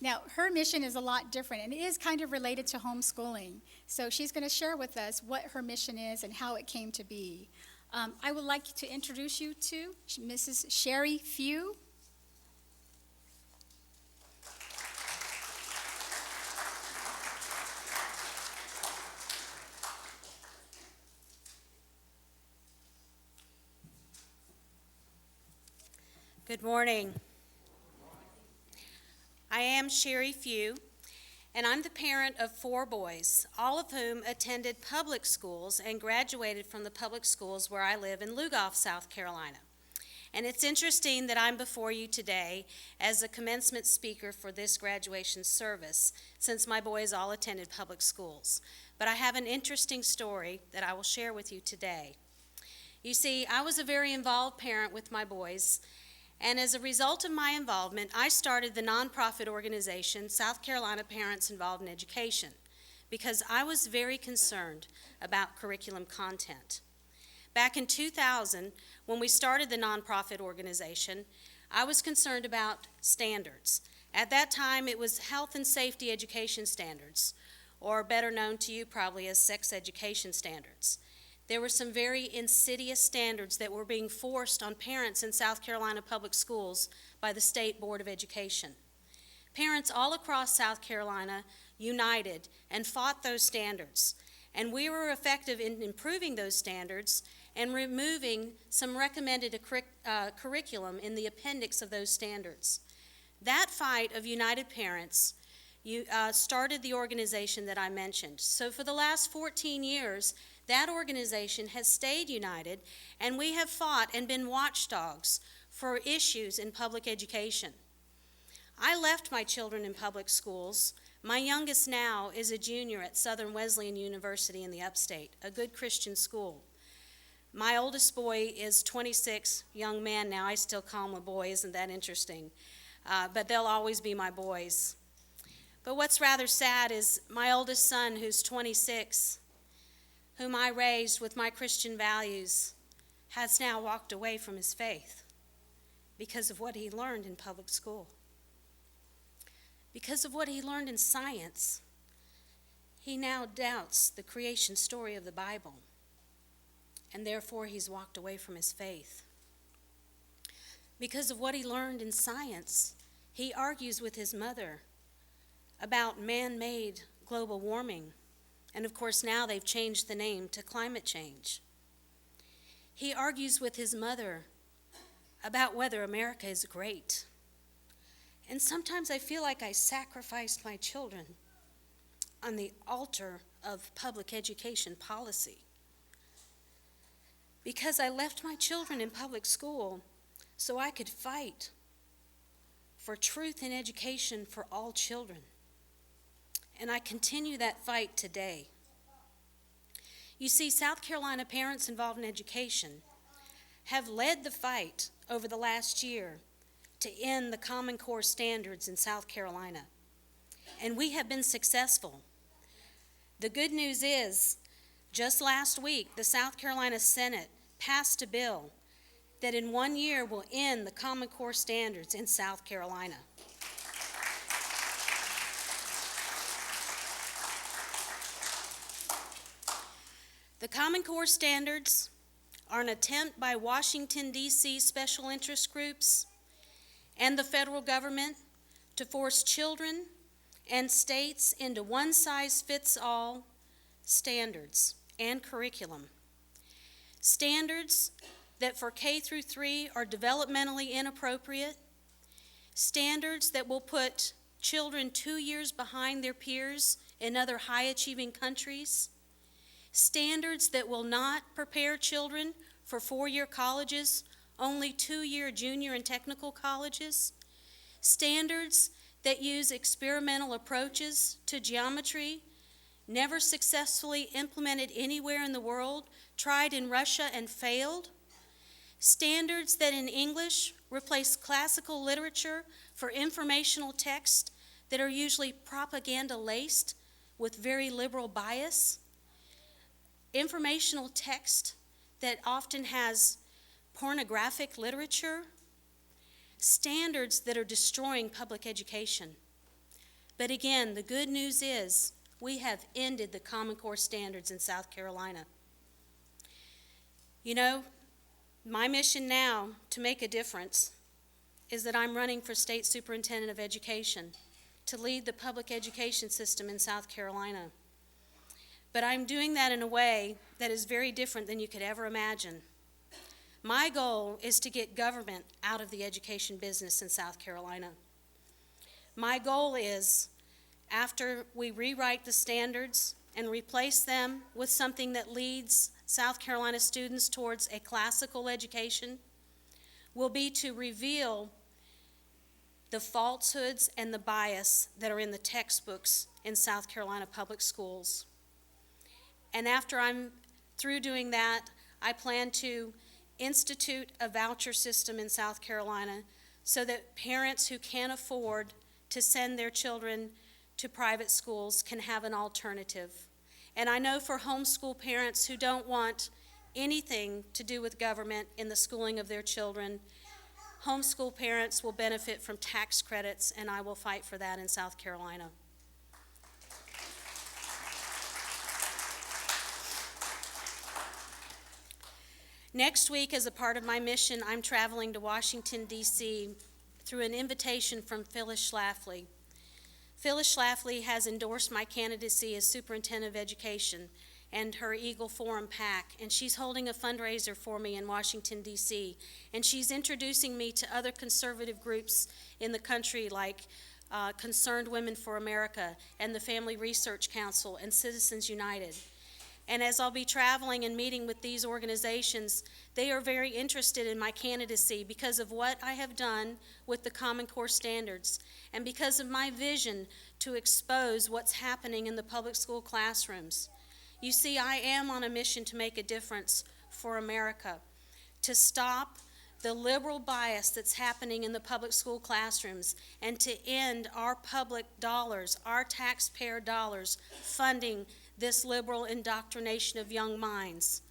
Now, her mission is a lot different, and it is kind of related to homeschooling. So she's going to share with us what her mission is and how it came to be. I would like to introduce you to Mrs. Sheri Few. Good morning. I am Sheri Few, and I'm the parent of 4 boys, all of whom attended public schools and graduated from the public schools where I live in Lugoff, South Carolina. And it's interesting that I'm before you today as a commencement speaker for this graduation service, since my boys all attended public schools. But I have an interesting story that I will share with you today. You see, I was a very involved parent with my boys, and as a result of my involvement, I started the nonprofit organization, South Carolina Parents Involved in Education, because I was very concerned about curriculum content. Back in 2000, when we started the nonprofit organization, I was concerned about standards. At that time, it was health and safety education standards, or better known to you probably as sex education standards. There were some very insidious standards that were being forced on parents in South Carolina public schools by the State Board of Education. Parents all across South Carolina united and fought those standards, and we were effective in improving those standards and removing some recommended curriculum in the appendix of those standards. That fight of united parents started the organization that I mentioned. So for the last 14 years, that organization has stayed united, and we have fought and been watchdogs for issues in public education. I left my children in public schools. My youngest now is a junior at Southern Wesleyan University in the upstate, a good Christian school. My oldest boy is 26, young man now. I still call him a boy. Isn't that interesting? But they'll always be my boys. But what's rather sad is my oldest son, who's 26, whom I raised with my Christian values, has now walked away from his faith because of what he learned in public school. Because of what he learned in science, he now doubts the creation story of the Bible, and therefore he's walked away from his faith. Because of what he learned in science, he argues with his mother about man-made global warming. And of course, now they've changed the name to climate change. He argues with his mother about whether America is great. And sometimes I feel like I sacrificed my children on the altar of public education policy, because I left my children in public school so I could fight for truth in education for all children. And I continue that fight today. You see, South Carolina Parents Involved in Education have led the fight over the last year to end the Common Core standards in South Carolina. And we have been successful. The good news is, just last week, the South Carolina Senate passed a bill that in 1 year will end the Common Core standards in South Carolina. The Common Core standards are an attempt by Washington, D.C. special interest groups and the federal government to force children and states into one-size-fits-all standards and curriculum. Standards that for K through 3 are developmentally inappropriate, standards that will put children 2 years behind their peers in other high-achieving countries, standards that will not prepare children for 4-year colleges, only 2-year junior and technical colleges, standards that use experimental approaches to geometry, never successfully implemented anywhere in the world, tried in Russia and failed, standards that in English replace classical literature for informational texts that are usually propaganda-laced with very liberal bias, informational text that often has pornographic literature, standards that are destroying public education. But again, the good news is we have ended the Common Core standards in South Carolina. You know, my mission now to make a difference is that I'm running for State Superintendent of Education to lead the public education system in South Carolina. But I'm doing that in a way that is very different than you could ever imagine. My goal is to get government out of the education business in South Carolina. My goal is, after we rewrite the standards and replace them with something that leads South Carolina students towards a classical education, will be to reveal the falsehoods and the bias that are in the textbooks in South Carolina public schools. And after I'm through doing that, I plan to institute a voucher system in South Carolina so that parents who can't afford to send their children to private schools can have an alternative. And I know for homeschool parents who don't want anything to do with government in the schooling of their children, homeschool parents will benefit from tax credits, and I will fight for that in South Carolina. Next week, as a part of my mission, I'm traveling to Washington, D.C. through an invitation from Phyllis Schlafly. Phyllis Schlafly has endorsed my candidacy as Superintendent of Education and her Eagle Forum PAC, and she's holding a fundraiser for me in Washington, D.C., and she's introducing me to other conservative groups in the country like Concerned Women for America and the Family Research Council and Citizens United. And as I'll be traveling and meeting with these organizations, they are very interested in my candidacy because of what I have done with the Common Core standards and because of my vision to expose what's happening in the public school classrooms. You see, I am on a mission to make a difference for America, to stop the liberal bias that's happening in the public school classrooms and to end our public dollars, our taxpayer dollars, funding this liberal indoctrination of young minds.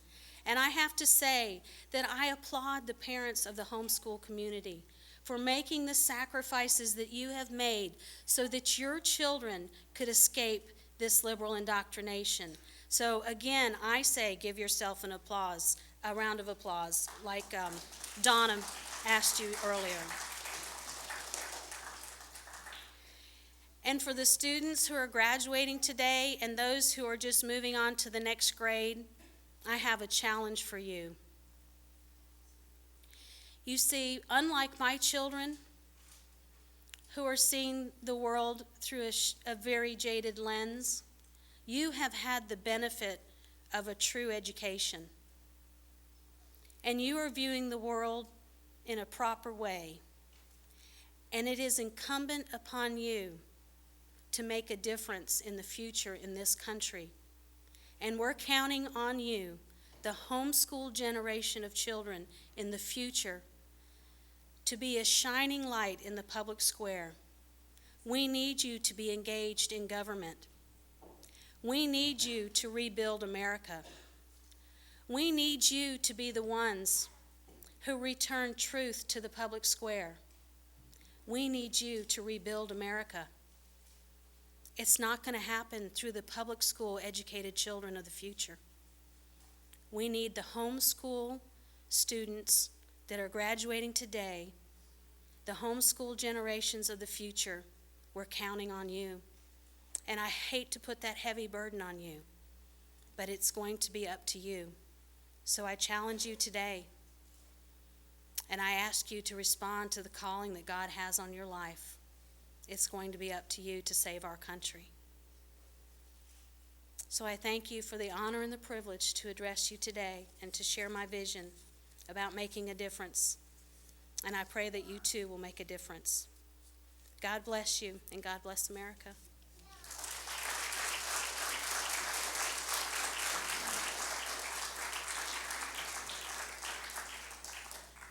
And I have to say that I applaud the parents of the homeschool community for making the sacrifices that you have made so that your children could escape this liberal indoctrination. So again, I say give yourself a round of applause, like Donna asked you earlier. And for the students who are graduating today and those who are just moving on to the next grade, I have a challenge for you. You see, unlike my children, who are seeing the world through a very jaded lens, you have had the benefit of a true education. And you are viewing the world in a proper way. And it is incumbent upon you to make a difference in the future in this country. And we're counting on you, the homeschool generation of children in the future, to be a shining light in the public square. We need you to be engaged in government. We need you to rebuild America. We need you to be the ones who return truth to the public square. We need you to rebuild America. It's not going to happen through the public school educated children of the future. We need the homeschool students that are graduating today, the homeschool generations of the future. We're counting on you. And I hate to put that heavy burden on you, but it's going to be up to you. So I challenge you today, and I ask you to respond to the calling that God has on your life. It's going to be up to you to save our country. So I thank you for the honor and the privilege to address you today and to share my vision about making a difference. And I pray that you too will make a difference. God bless you, and God bless America.